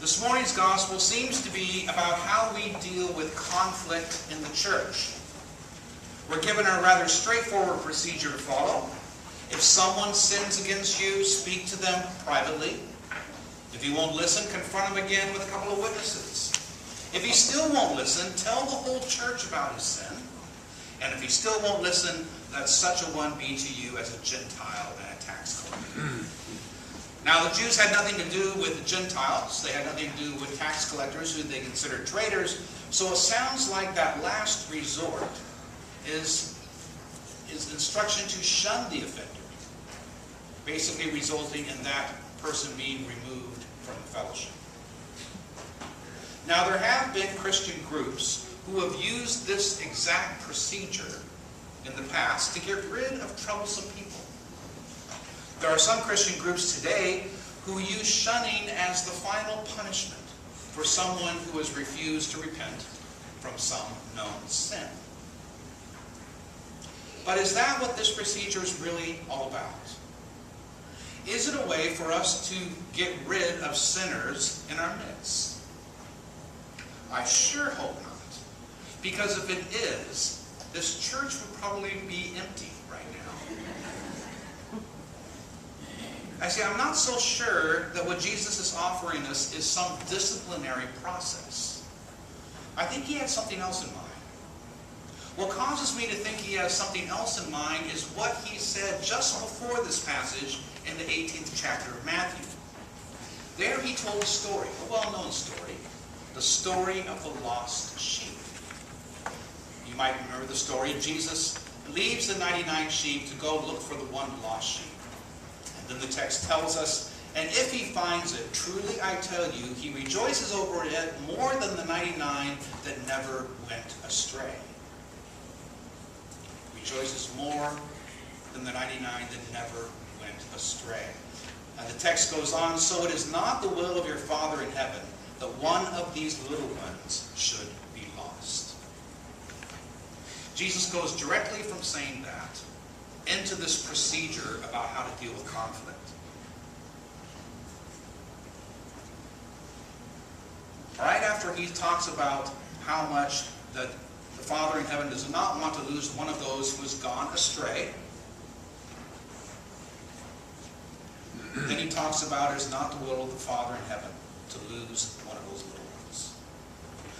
This morning's gospel seems to be about how we deal with conflict in the church. We're given a rather straightforward procedure to follow. If someone sins against you, speak to them privately. If he won't listen, confront him again with a couple of witnesses. If he still won't listen, tell the whole church about his sin. And if he still won't listen, let such a one be to you as a Gentile and a tax collector. Now, the Jews had nothing to do with the Gentiles. They had nothing to do with tax collectors who they considered traitors. So it sounds like that last resort is instruction to shun the offender, basically resulting in that person being removed from the fellowship. Now, there have been Christian groups who have used this exact procedure in the past to get rid of troublesome people. There are some Christian groups today who use shunning as the final punishment for someone who has refused to repent from some known sin. But is that what this procedure is really all about? Is it a way for us to get rid of sinners in our midst? I sure hope not. Because if it is, this church would probably be empty right now. I see, I'm not so sure that what Jesus is offering us is some disciplinary process. I think he has something else in mind. What causes me to think he has something else in mind is what he said just before this passage in the 18th chapter of Matthew. There he told a story, a well-known story, the story of the lost sheep. You might remember the story. Jesus leaves the 99 sheep to go look for the one lost sheep. And then the text tells us, and if he finds it, truly I tell you, he rejoices over it more than the 99 that never went astray. Rejoices more than the 99 that never went astray. And the text goes on, so it is not the will of your Father in heaven that one of these little ones should be lost. Jesus goes directly from saying that into this procedure about how to deal with conflict. Right after he talks about how much that the Father in heaven does not want to lose one of those who has gone astray, then he talks about it is not the will of the Father in heaven to lose one of those little ones.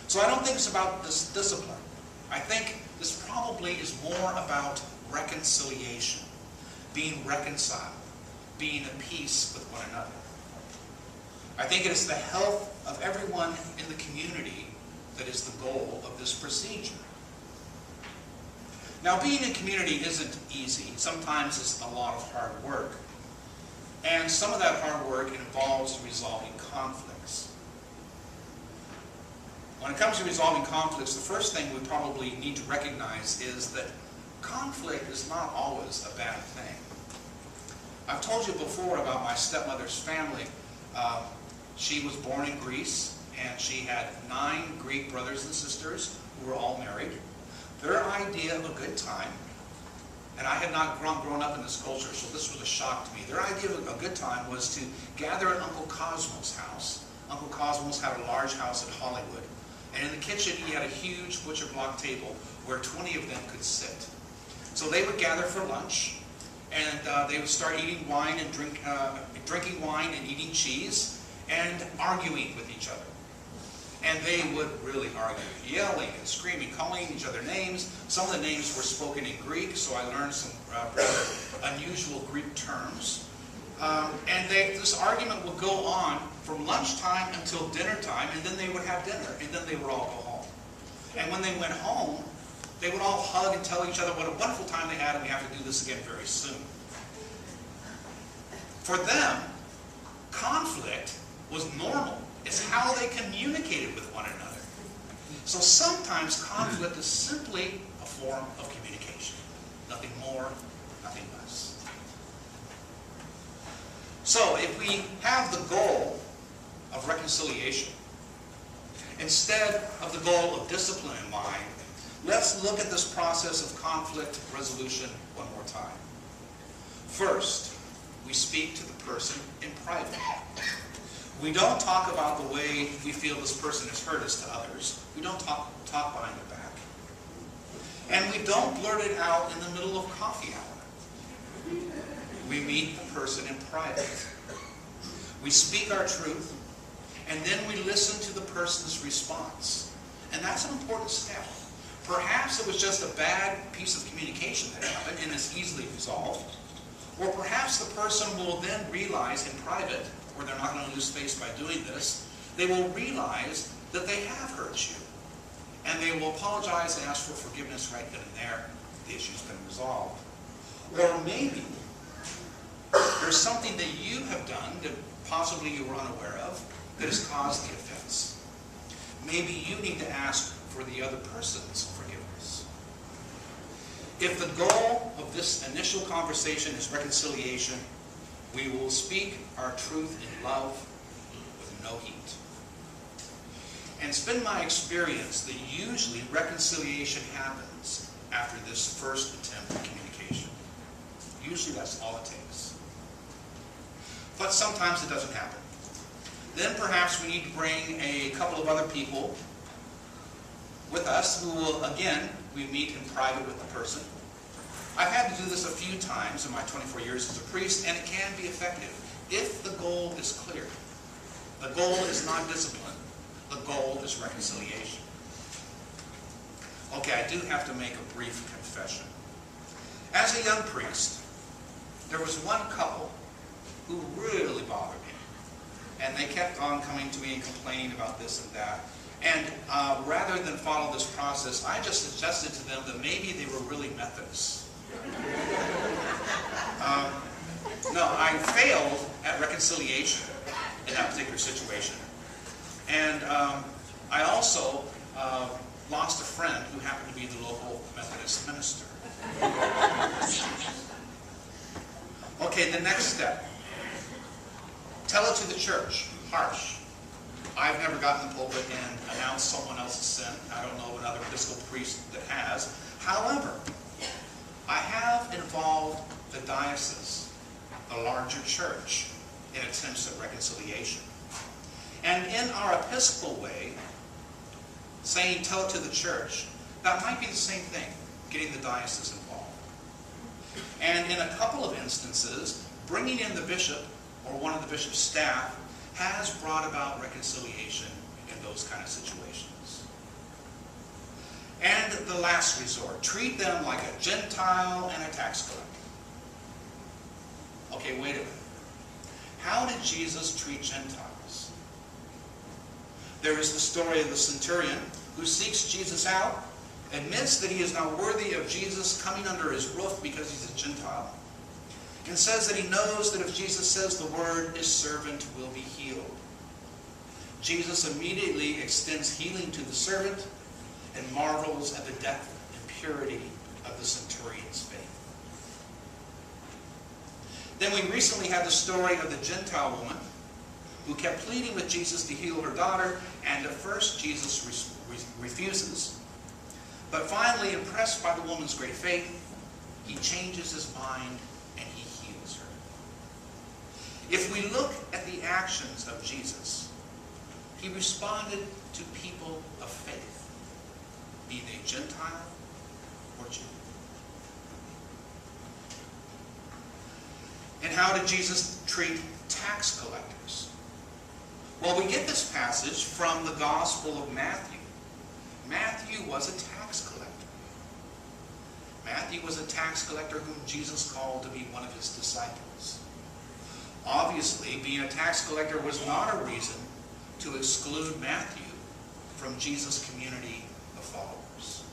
So I don't think it's about this discipline. I think this probably is more about reconciliation, being reconciled, being at peace with one another. I think it is the health of everyone in the community that is the goal of this procedure. Now, being in community isn't easy. Sometimes it's a lot of hard work. And some of that hard work involves resolving conflicts. When it comes to resolving conflicts, the first thing we probably need to recognize is that conflict is not always a bad thing. I've told you before about my stepmother's family. She was born in Greece, and she had 9 Greek brothers and sisters who were all married. Their idea of a good time, and I had not grown up in this culture, so this was a shock to me. Their idea of a good time was to gather at Uncle Cosmo's house. Uncle Cosmo's had a large house in Hollywood. And in the kitchen, he had a huge butcher block table where 20 of them could sit. So they would gather for lunch, and they would start eating wine and drinking wine and eating cheese and arguing with each other. And they would really argue, yelling and screaming, calling each other names. Some of the names were spoken in Greek, so I learned some unusual Greek terms. And this argument would go on from lunchtime until dinner time, and then they would have dinner, and then they would all go home. And when they went home, they would all hug and tell each other what a wonderful time they had, and we have to do this again very soon. For them, conflict was normal. It's how they communicated with one another. So sometimes conflict is simply a form of communication. Nothing more, nothing less. So if we have the goal of reconciliation instead of the goal of discipline in mind, let's look at this process of conflict resolution one more time. First, we speak to the person in private. We don't talk about the way we feel this person has hurt us to others. We don't talk behind their back. And we don't blurt it out in the middle of coffee hour. We meet the person in private. We speak our truth, and then we listen to the person's response. And that's an important step. Perhaps it was just a bad piece of communication that happened and is easily resolved. Or perhaps the person will then realize in private, or they're not going to lose face by doing this, they will realize that they have hurt you. And they will apologize and ask for forgiveness right then and there. The issue's been resolved. Or maybe there's something that you have done that possibly you were unaware of that has caused the offense. Maybe you need to ask for the other person's forgiveness. If the goal of this initial conversation is reconciliation, we will speak our truth in love with no heat. And it's been my experience that usually reconciliation happens after this first attempt at communication. Usually that's all it takes. But sometimes it doesn't happen. Then perhaps we need to bring a couple of other people with us who will, again, we meet in private with the person. I've had to do this a few times in my 24 years as a priest, and it can be effective if the goal is clear. The goal is not discipline. The goal is reconciliation. Okay, I do have to make a brief confession. As a young priest, there was one couple who really bothered me. And they kept on coming to me and complaining about this and that. And rather than follow this process, I just suggested to them that maybe they were really Methodists. No, I failed at reconciliation in that particular situation. And I also lost a friend who happened to be the local Methodist minister. Okay, the next step. Tell it to the church. Harsh. I've never gotten in the pulpit and announced someone else's sin. I don't know another Episcopal priest that has. However, I have involved the diocese, the larger church, in attempts at reconciliation. And in our Episcopal way, saying tell it to the church, that might be the same thing, getting the diocese involved. And in a couple of instances, bringing in the bishop or one of the bishop's staff has brought about reconciliation in those kind of situations. And the last resort, treat them like a Gentile and a tax collector. Okay, wait a minute. How did Jesus treat Gentiles? There is the story of the centurion who seeks Jesus out, admits that he is not worthy of Jesus coming under his roof because he's a Gentile, and says that he knows that if Jesus says the word, his servant will be healed. Jesus immediately extends healing to the servant and marvels at the depth and purity of the centurion's faith. Then we recently had the story of the Gentile woman who kept pleading with Jesus to heal her daughter, and at first Jesus refuses. But finally, impressed by the woman's great faith, he changes his mind and he heals her. If we look at the actions of Jesus, he responded to people of faith, be they Gentile or Jew. And how did Jesus treat tax collectors? Well, we get this passage from the Gospel of Matthew. Matthew was a tax collector. Matthew was a tax collector whom Jesus called to be one of his disciples. Obviously, being a tax collector was not a reason to exclude Matthew from Jesus' community of followers.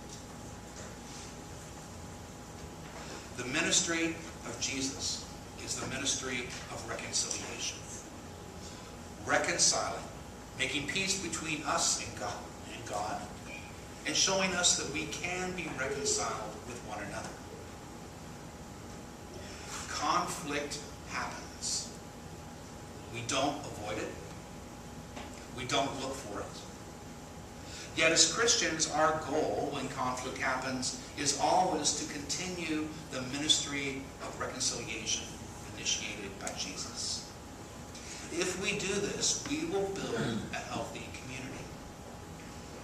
The ministry of Jesus is the ministry of reconciliation. Reconciling, making peace between us and God, and showing us that we can be reconciled with one another. Conflict happens. We don't avoid it. We don't look for it. Yet as Christians, our goal when conflict happens is always to continue the ministry of reconciliation initiated by Jesus. if we do this, we will build a healthy community.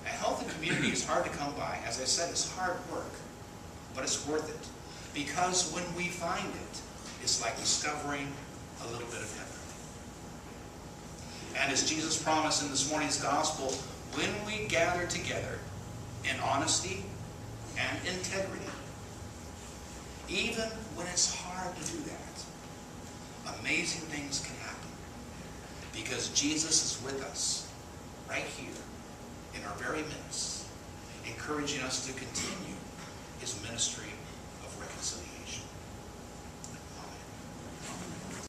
A healthy community is hard to come by. As I said, it's hard work, but it's worth it. Because when we find it, it's like discovering a little bit of heaven. And as Jesus promised in this morning's gospel, when we gather together in honesty and integrity, even when it's hard to do that, amazing things can happen. Because Jesus is with us right here in our very midst, encouraging us to continue his ministry of reconciliation.